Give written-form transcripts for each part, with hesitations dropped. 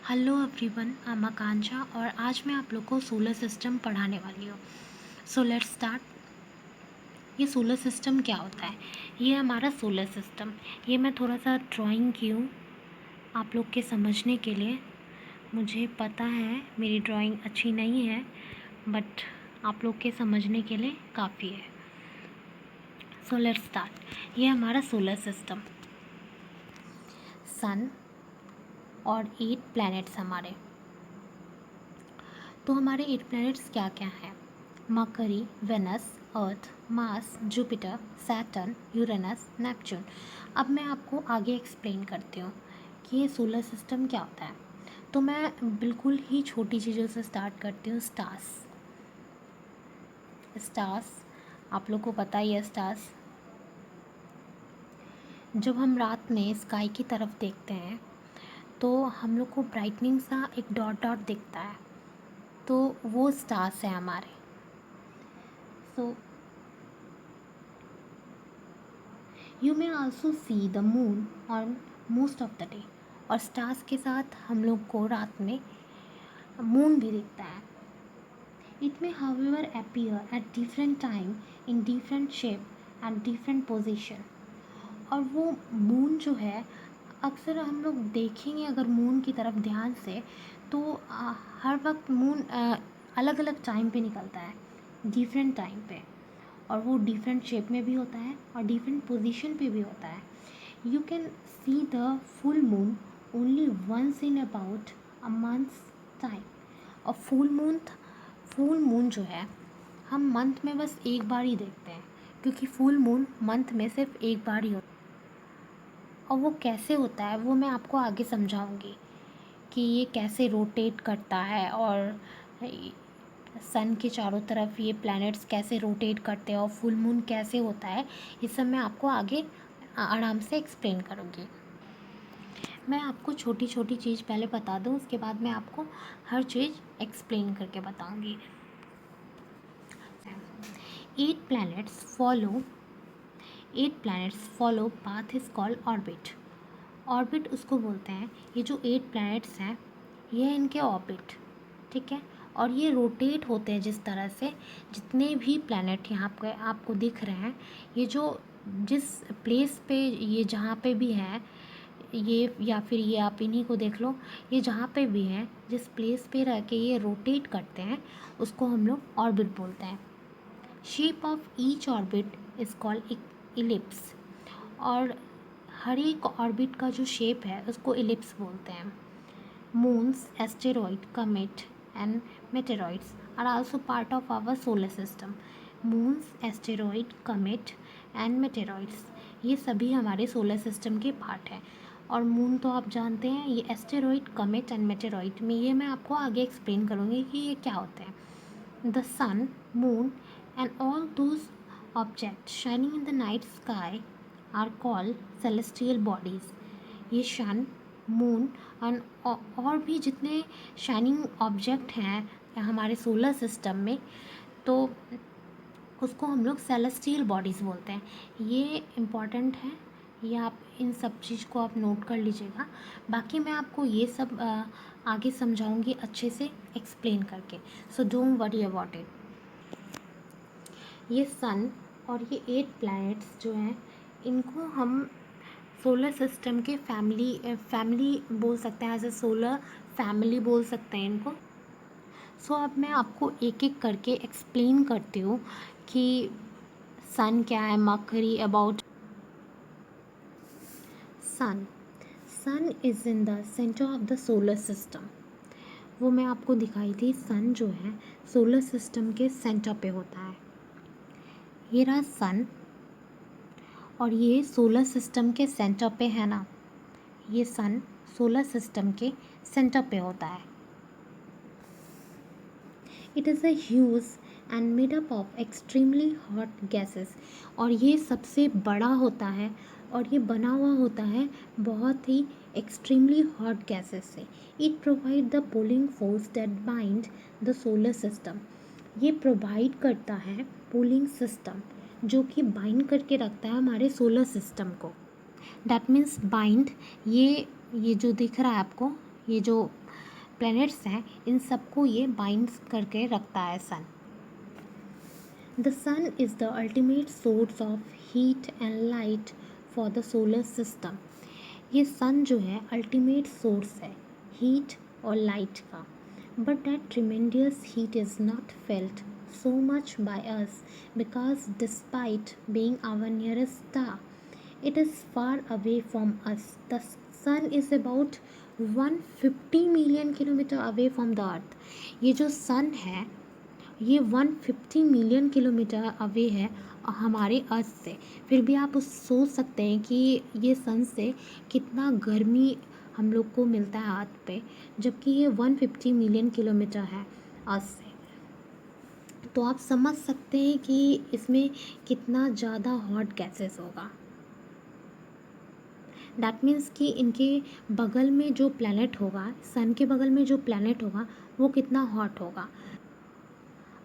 Hello everyone, I am आकांक्षा और आज मैं आप लोग को सोलर सिस्टम पढ़ाने वाली हूँ। So let's start. ये सोलर सिस्टम क्या होता है? ये हमारा सोलर सिस्टम, ये मैं थोड़ा सा ड्राइंग की हूँ आप लोग के समझने के लिए। मुझे पता है मेरी ड्राइंग अच्छी नहीं है, बट आप लोग के समझने के लिए काफ़ी है। So let's start. ये हमारा सोलर सिस्टम, सन और 8 प्लैनेट्स हमारे। तो हमारे 8 प्लैनेट्स क्या क्या हैं? Mercury, Venus, Earth, Mars, Jupiter, Saturn, Uranus, Neptune. अब मैं आपको आगे एक्सप्लेन करती हूँ कि ये सोलर सिस्टम क्या होता है। तो मैं बिल्कुल ही छोटी चीज़ों से स्टार्ट करती हूँ। स्टार्स। स्टार्स आप लोग को पता ही है। स्टार्स जब हम रात में स्काई की तरफ देखते हैं तो हम लोग को ब्राइटनिंग सा एक डॉट डॉट दिखता है, तो वो स्टार्स हैं हमारे। So you may also see the moon on most of the day. और स्टार्स के साथ हम लोग को रात में मून भी दिखता है। It may however appear at different time in different shape and different position. और वो मून जो है, अक्सर हम लोग देखेंगे अगर मून की तरफ ध्यान से, तो हर वक्त मून अलग अलग टाइम पे निकलता है, डिफरेंट टाइम पे। और वो डिफरेंट शेप में भी होता है और डिफरेंट पोजीशन पे भी होता है। You can see the full moon only once in about a months time. और फुल मून जो है हम मंथ में बस एक बार ही देखते हैं, क्योंकि फुल मून मंथ में सिर्फ एक बार ही होता है। और वो कैसे होता है वो मैं आपको आगे समझाऊंगी कि ये कैसे रोटेट करता है और सन के चारों तरफ ये प्लैनेट्स कैसे रोटेट करते हैं और फुल मून कैसे होता है। ये सब मैं आपको आगे आराम से एक्सप्लेन करूँगी। मैं आपको छोटी छोटी चीज़ पहले बता दूँ, उसके बाद मैं आपको हर चीज़ एक्सप्लेन करके बताऊँगी। 8 planets follow 8 planets follow path is called orbit। Orbit उसको बोलते हैं, ये जो 8 प्लैनेट्स हैं ये है इनके ऑर्बिट, ठीक है। और ये रोटेट होते हैं जिस तरह से, जितने भी प्लैनेट यहाँ पे आपको दिख रहे हैं, ये जो जिस प्लेस पे ये जहाँ पे भी हैं, ये या फिर ये आप इन्हीं को देख लो, ये जहाँ पे भी हैं जिस प्लेस पे रह के ये रोटेट करते हैं उसको हम लोग ऑर्बिट बोलते हैं। Shape of each orbit is called ellipse. और हर एक ऑर्बिट का जो शेप है उसको इलिप्स बोलते हैं। Moons, asteroid, comet and meteoroids are also part of our solar system. Moons, asteroid, comet and meteoroids ये सभी हमारे सोलर सिस्टम के पार्ट हैं। और मून तो आप जानते हैं, ये एस्टेरॉइड, कमेट एंड मेटेरॉइड में ये मैं आपको आगे एक्सप्लेन करूँगी कि ये क्या होते हैं। The sun, moon, and all those objects shining in the night sky are called celestial bodies। ये सन, मून और भी जितने शाइनिंग ऑब्जेक्ट हैं हमारे सोलर सिस्टम में, तो उसको हम लोग सेलेस्टियल बॉडीज़ बोलते हैं। ये इम्पॉर्टेंट है, ये आप इन सब चीज़ को आप नोट कर लीजिएगा। बाकी मैं आपको ये सब आगे समझाऊंगी अच्छे से एक्सप्लेन करके। So don't worry about it. ये सन और ये 8 प्लैनेट्स जो हैं इनको हम सोलर सिस्टम के फैमिली बोल सकते हैं, एज ए सोलर फैमिली बोल सकते हैं इनको। सो अब मैं आपको एक एक करके एक्सप्लेन करती हूँ कि सन क्या है, Mercury about sun. Sun is in the centre of the solar system. वो मैं आपको दिखाई थी, सन जो है सोलर सिस्टम के सेंटर पे होता है। ये रहा सन, और ये सोलर सिस्टम के सेंटर पे है ना, ये सन सोलर सिस्टम के सेंटर पे होता है। It is a huge and made up of extremely hot gases. और ये सबसे बड़ा होता है और ये बना हुआ होता है बहुत ही एक्सट्रीमली हॉट गैसेस से। It provide the pulling force that bind the solar system. ये प्रोवाइड करता है पुलिंग सिस्टम जो कि बाइंड करके रखता है हमारे सोलर सिस्टम को। दैट मीन्स बाइंड, ये जो दिख रहा है आपको, ये जो प्लैनेट्स हैं इन सबको ये बाइंड करके रखता है sun. The sun is the ultimate source of heat and light for the solar system. ये सन जो है अल्टीमेट सोर्स है हीट और लाइट का, but that tremendous heat is not felt so much by us because despite being our nearest star, it is far away from us. The sun is about 150 million kilometer away from the earth. ये जो sun है ये 150 million kilometre away है हमारे अर्थ से। फिर भी आप उस सोच सकते हैं कि ये सन से कितना गर्मी हम लोग को मिलता है अर्थ पे, जबकि ये 150 मिलियन किलोमीटर है अर्थ से। तो आप समझ सकते हैं कि इसमें कितना ज़्यादा हॉट गैसेस होगा। दैट मीन्स कि इनके बगल में जो प्लैनेट होगा, सन के बगल में जो प्लैनेट होगा वो कितना हॉट होगा।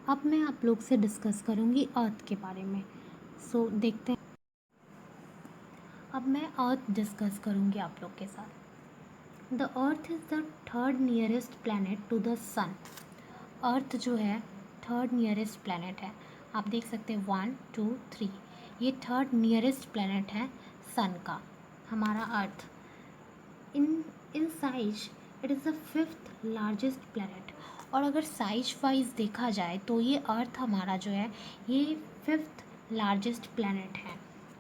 अब मैं आप लोग से डिस्कस करूँगी अर्थ के बारे में। सो देखते हैं। अब मैं अर्थ डिस्कस करूँगी आप लोग के साथ। The earth is the third nearest planet to the sun. Earth जो है थर्ड नियरेस्ट प्लैनेट है। आप देख सकते हैं 1 2 3, ये थर्ड नियरेस्ट प्लैनेट है सन का, हमारा earth. In size it is the fifth largest planet. और अगर साइज वाइज देखा जाए तो ये अर्थ हमारा जो है ये फिफ्थ लार्जेस्ट प्लैनेट है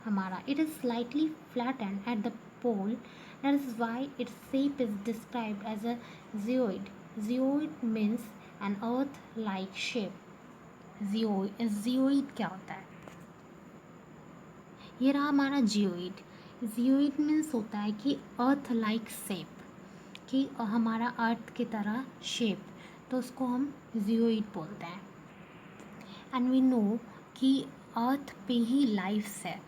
हमारा। It is slightly flattened at the pole, that is why its shape is described as a geoid. Geoid means an earth like shape. Geoid क्या होता है? ये रहा हमारा जियोइड। जियोइड मीन्स होता है कि अर्थ लाइक शेप, कि हमारा अर्थ की तरह शेप, तो उसको हम जियोइड बोलते हैं। एंड वी नो कि अर्थ पे ही लाइफ है,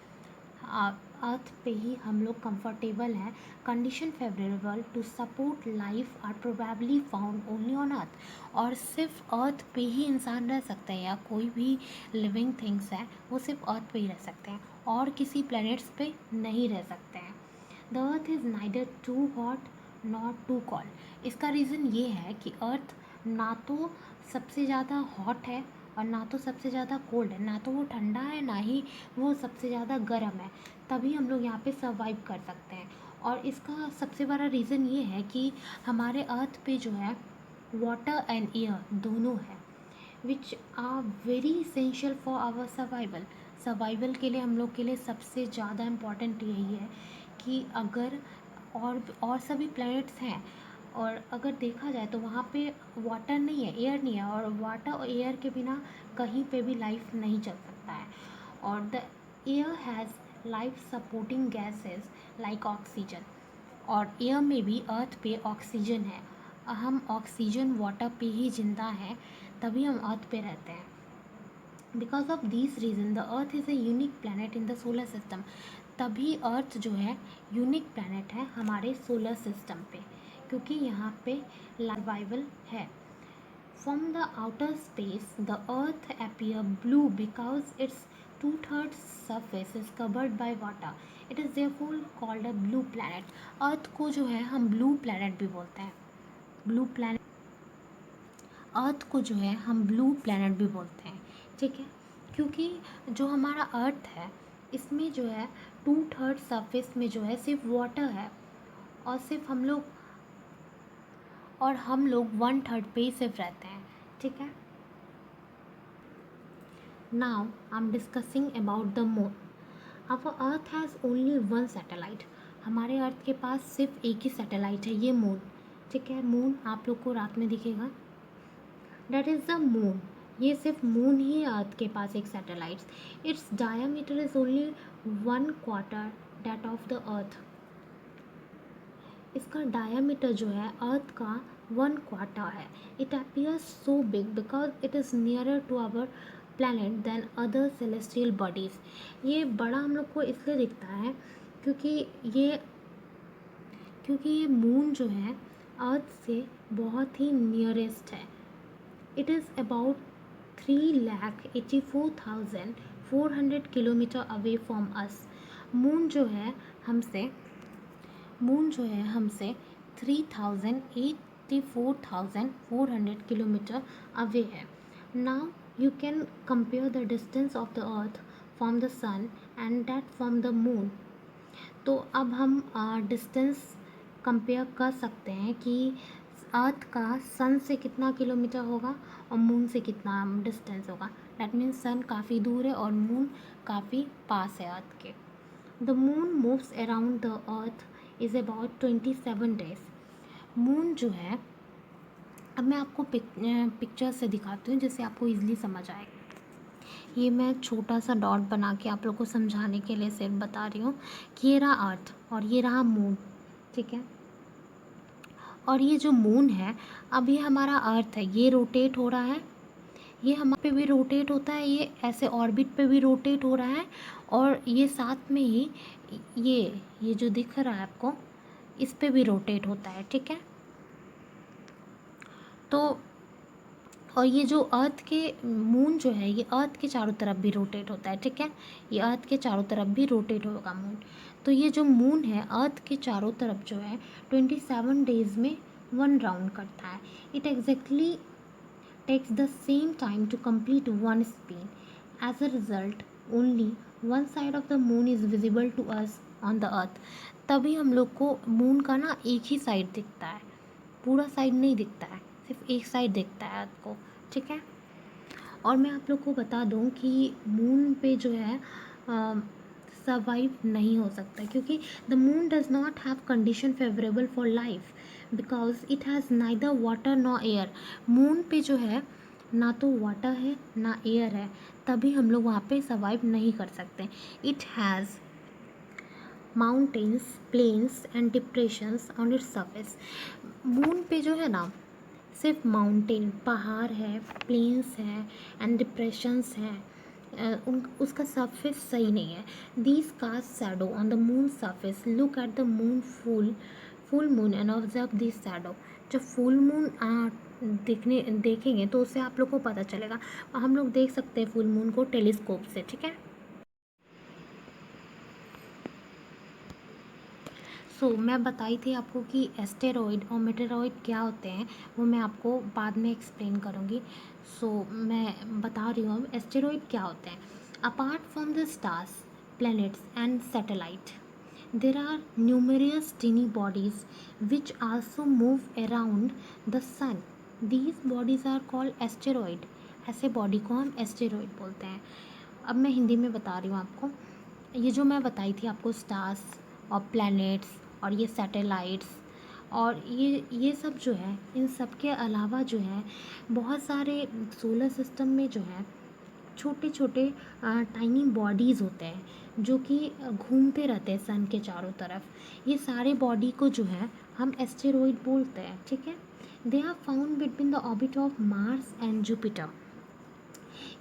अर्थ पे ही हम लोग कंफर्टेबल हैं। Condition favourable to support life are probably found only on earth. और सिर्फ अर्थ पे ही इंसान रह सकते हैं, या कोई भी लिविंग थिंग्स हैं वो सिर्फ अर्थ पे ही रह सकते हैं और किसी प्लैनेट्स पे नहीं रह सकते हैं। The earth is neither too hot not too cold. इसका रीज़न ये है कि अर्थ ना तो सबसे ज़्यादा हॉट है और ना तो सबसे ज़्यादा कोल्ड है, ना तो वो ठंडा है ना ही वो सबसे ज़्यादा गर्म है, तभी हम लोग यहाँ पे सर्वाइव कर सकते हैं। और इसका सबसे बड़ा रीज़न ये है कि हमारे अर्थ पे जो है वाटर एंड एयर दोनों है, which are very essential for our survival. Survival के लिए हम लोग के लिए सबसे ज़्यादा इम्पॉर्टेंट यही है कि अगर और सभी प्लैनेट्स हैं और अगर देखा जाए तो वहाँ पे वाटर नहीं है, एयर नहीं है, और वाटर और एयर के बिना कहीं पे भी लाइफ नहीं चल सकता है। और the air has life supporting gases like oxygen. और एयर में भी अर्थ पे ऑक्सीजन है, हम ऑक्सीजन वाटर पे ही जिंदा हैं, तभी हम अर्थ पे रहते हैं। Because of this reason the earth is a unique planet in the solar system. तभी अर्थ जो है यूनिक प्लानट है हमारे सोलर सिस्टम पे, क्योंकि यहाँ पे सर्वाइवल है। From the outer space, the Earth appears blue because its two-thirds surface is covered by water. It is therefore called a blue planet. Earth को जो है हम blue planet भी बोलते हैं। Blue planet, अर्थ को जो है हम ब्लू प्लैनेट भी बोलते हैं, ठीक है, क्योंकि जो हमारा अर्थ है इसमें जो है 2/3 सरफेस में जो है सिर्फ वाटर है, और सिर्फ हम लोग 1/3 पे ही सिर्फ रहते हैं, ठीक है। Now I am discussing about the moon. Our earth has only one satellite. हमारे अर्थ के पास सिर्फ एक ही सैटेलाइट है, ये मून, ठीक है। मून आप लोग को रात में दिखेगा, दैट इज़ द मून। ये सिर्फ मून ही है अर्थ के पास एक satellite. Its diameter is only 1/4 that of the earth. इसका डायमीटर जो है अर्थ का 1/4 है। It appears so big because it is nearer to our planet than other celestial bodies. ये बड़ा हम लोग को इसलिए दिखता है क्योंकि ये मून जो है अर्थ से बहुत ही नियरेस्ट है। It is about 3,84,400 kilometre away from us. Moon जो है हमसे 3,84 54,400 किलोमीटर अवे है. Now you can compare the distance of the earth from the sun and that from the moon. तो अब हम डिस्टेंस कंपेयर कर सकते हैं कि अर्थ का सन से कितना किलोमीटर होगा और मून से कितना डिस्टेंस होगा. दैट मीन्स सन काफ़ी दूर है और मून काफ़ी पास है अर्थ के. The moon moves around the earth is about 27 days. Moon जो है, अब मैं आपको पिक्चर से दिखाती हूँ जिससे आपको ईजिली समझ आएगा. ये मैं छोटा सा डॉट बना के आप लोग को समझाने के लिए सिर्फ बता रही हूँ कि ये रहा अर्थ और ये रहा मून. ठीक है, और ये जो मून है, अब ये हमारा अर्थ है, ये रोटेट हो रहा है, ये हमारे पे भी रोटेट होता है, ये ऐसे ऑर्बिट पे भी रोटेट हो रहा है, और ये साथ में ही ये जो दिख रहा है आपको, इस पे भी रोटेट होता है. ठीक है, तो और ये जो अर्थ के मून जो है, ये अर्थ के चारों तरफ भी रोटेट होता है. ठीक है, ये अर्थ के चारों तरफ भी रोटेट होगा मून. तो ये जो मून है अर्थ के चारों तरफ जो है 27 डेज में 1 राउंड करता है. It exactly takes the same time to complete one spin. As a result, only one side of the moon is visible to us on the earth. तभी हम लोग को मून का ना एक ही साइड दिखता है, पूरा साइड नहीं दिखता है, सिर्फ एक साइड दिखता है अर्थ को. ठीक है, और मैं आप लोग को बता दूं कि मून पे जो है सर्वाइव नहीं हो सकता, क्योंकि the moon does not have condition favourable for life because it has neither water नॉ एयर. मून पे जो है ना तो वाटर है ना एयर है, तभी हम लोग वहाँ पे सर्वाइव नहीं कर सकते. It has mountains, plains and depressions on its surface. Moon पे जो है ना सिर्फ माउंटेन, पहाड़ है, प्लेन्स हैं एंड डिप्रेशंस हैं. उसका सरफेस सही नहीं है. These cast shadow on the moon surface. Look at the moon full moon and observe this shadow. जब फुल मून देखेंगे तो उससे आप लोग को पता चलेगा. हम लोग देख सकते हैं फुल मून को टेलीस्कोप से. ठीक है, मैं बताई थी आपको कि एस्टेरॉइड और मेटेरॉइड क्या होते हैं, वो मैं आपको बाद में एक्सप्लेन करूँगी. मैं बता रही हूँ अब एस्टेरॉइड क्या होते हैं. Apart from the stars, planets and satellite, there are numerous tiny bodies which also move around the sun. These bodies are called asteroid. ऐसे बॉडी को हम एस्टेरॉइड बोलते हैं. अब मैं हिंदी में बता रही हूँ आपको. ये जो मैं बताई थी आपको, स्टार्स और प्लैनेट्स और ये सैटेलाइट्स और ये सब जो है, इन सब के अलावा जो है बहुत सारे सोलर सिस्टम में जो है छोटे छोटे टाइनी बॉडीज़ होते हैं जो कि घूमते रहते हैं सन के चारों तरफ. ये सारे बॉडी को जो है हम एस्टेरॉइड बोलते हैं. ठीक है, they are found between the orbit of Mars and Jupiter.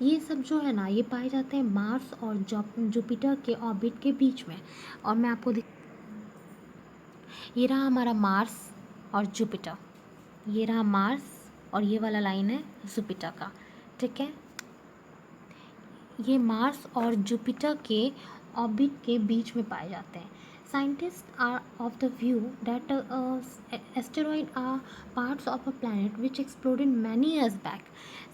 ये सब जो है ना, ये पाए जाते हैं मार्स और जुपिटर के ऑर्बिट के बीच में. और मैं आपको ये रहा हमारा मार्स और जुपिटर, ये रहा मार्स और ये वाला लाइन है जुपिटर का. ठीक है, ये मार्स और जुपिटर के ऑर्बिट के बीच में पाए जाते हैं. Scientist are of the view that asteroid are parts of a planet which exploded many years back.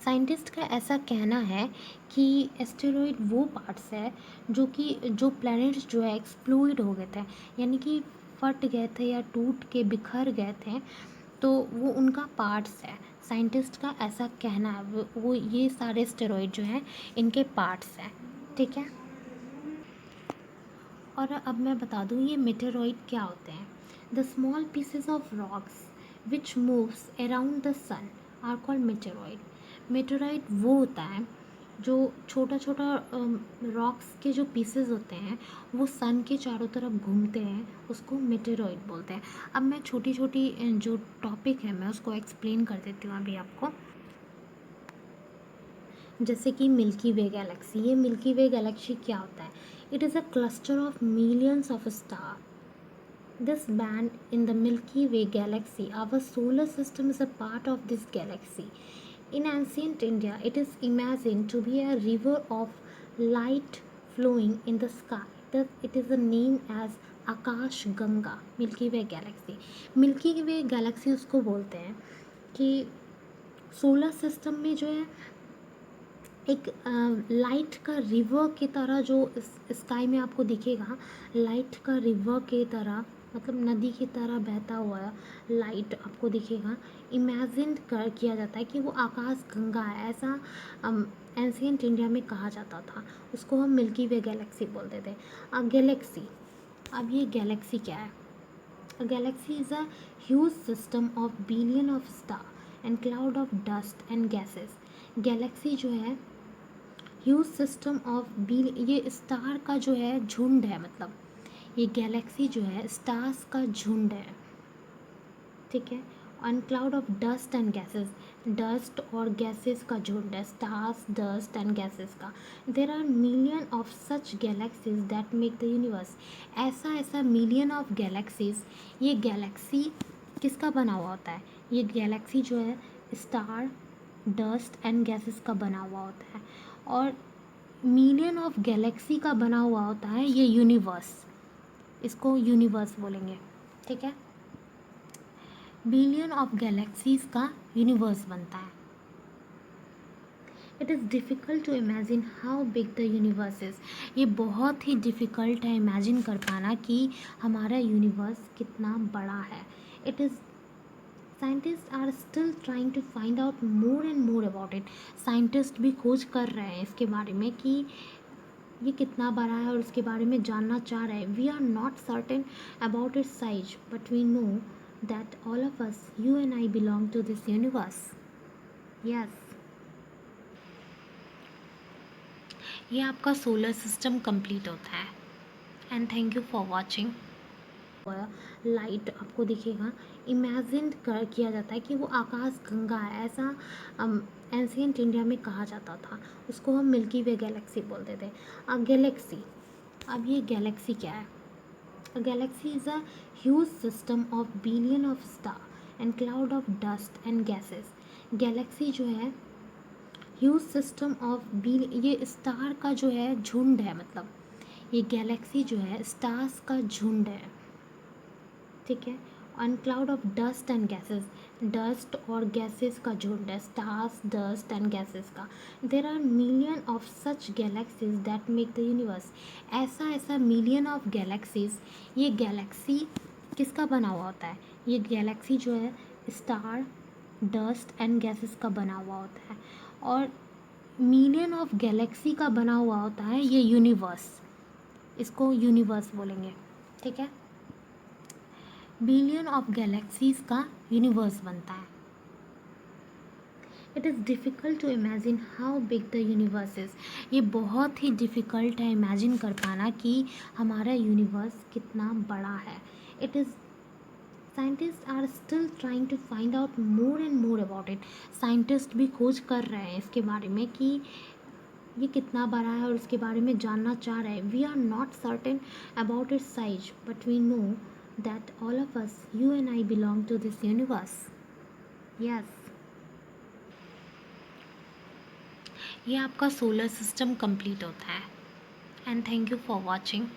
Scientist का ऐसा कहना है कि एस्टेरॉइड वो पार्ट्स है जो प्लैनेट्स जो है एक्सप्लोड हो गए थे, यानी कि फट गए थे या टूट के बिखर गए थे, तो वो उनका पार्ट्स है. साइंटिस्ट का ऐसा कहना है. वो ये सारे एस्टेरॉइड जो हैं इनके पार्ट्स हैं. ठीक है, और अब मैं बता दूँ ये मेटेरॉइड क्या होते हैं. The small pieces of rocks which moves around the sun are called meteoroid. Meteoroid वो होता है जो छोटा छोटा रॉक्स के जो पीसेस होते हैं वो सन के चारों तरफ घूमते हैं, उसको मेटेरॉइड बोलते हैं. अब मैं छोटी छोटी जो टॉपिक है मैं उसको एक्सप्लेन कर देती हूँ अभी आपको. जैसे कि मिल्की वे गैलेक्सी. ये मिल्की वे गैलेक्सी क्या होता है? It is a cluster of millions of star. This band in the Milky Way galaxy, our solar system is a part of this galaxy. In ancient India, it is imagined to be a river of light flowing in the sky. Thus, it is named as Akash Ganga, milky way Galaxy. Milky way Galaxy उसको बोलते हैं कि solar system में जो है एक light का river की तरह जो स्काई में आपको दिखेगा, लाइट का रिवर की तरह, मतलब नदी की तरह बहता हुआ लाइट आपको दिखेगा। इमेजिन कर किया जाता है कि वो आकाश गंगा है, ऐसा एंशियंट इंडिया में कहा जाता था। उसको हम मिल्की वे गैलेक्सी बोलते थे। गैलेक्सी, अब ये गैलेक्सी क्या है? A galaxy is a huge system of billion of star and cloud of dust and gases. Galaxy जो है ह्यूज सिस्टम ऑफ ये स्टार का जो है झुंड है, मतलब ये गैलेक्सी जो है स्टार्स का झुंड है, ठीक है। On cloud of dust and gases, dust और गैसेस का झुंड है, स्टार्स, डस्ट एंड गैसेस का। There are million of such galaxies that make the universe. ऐसा ऐसा मिलियन ऑफ गैलेक्सीज, ये गैलेक्सी किसका बना हुआ होता है? ये गैलेक्सी जो है स्टार, डस्ट एंड गैसेस का बना हुआ होता है, और मिलियन ऑफ गैलेक्सी का बना हुआ होता है ये यूनिवर्स। इसको यूनिवर्स बोलेंगे, ठीक है। बिलियन ऑफ गैलेक्सीज का यूनिवर्स बनता है। It is difficult to imagine how big the universe is. ये बहुत ही डिफ़िकल्ट है इमेजिन कर पाना कि हमारा यूनिवर्स कितना बड़ा है। It is scientist are still trying to find out more and more about it. Scientist भी खोज कर रहे हैं इसके बारे में कि ये कितना बड़ा है, और इसके बारे में जानना चाह रहे हैं। We are not certain about its size, but we know that all of us, you and I, belong to this universe. Yes, ये आपका सोलर सिस्टम कंप्लीट होता है। And thank you for watching. Light आपको दिखेगा, imagine कर किया जाता है कि वो आकाश गंगा है, ऐसा एंशियंट इंडिया में कहा जाता था। उसको हम मिल्की वे गैलेक्सी बोलते थे। गैलेक्सी, अब ये गैलेक्सी क्या है? A galaxy is a huge system of billion of star and cloud of dust and gases. Galaxy जो है ह्यूज सिस्टम ऑफ ये स्टार का जो है झुंड है, मतलब ये गैलेक्सी जो है स्टार्स का झुंड है, ठीक है। On cloud of dust and gases, dust और गैसेस का झुंड है, स्टार्स, डस्ट एंड गैसेस का। There are million of such galaxies that make the universe. ऐसा ऐसा मिलियन ऑफ गैलेक्सीज, ये गैलेक्सी किसका बना हुआ होता है? ये गैलेक्सी जो है स्टार, डस्ट एंड गैसेस का बना हुआ होता है, और मिलियन ऑफ गैलेक्सी का बना हुआ होता है ये यूनिवर्स। इसको यूनिवर्स बोलेंगे, ठीक है। बिलियन ऑफ गैलेक्सीज का यूनिवर्स बनता है। It is difficult to imagine how big the universe is. ये बहुत ही डिफ़िकल्ट है इमेजिन कर पाना कि हमारा यूनिवर्स कितना बड़ा है। It is scientist are still trying to find out more and more about it. Scientist भी खोज कर रहे हैं इसके बारे में कि ये कितना बड़ा है, और इसके बारे में जानना चाह रहे हैं। We are not certain about its size, but we know that all of us, you and I, belong to this universe. Yes, ये आपका सोलर सिस्टम कंप्लीट होता है। And thank you for watching.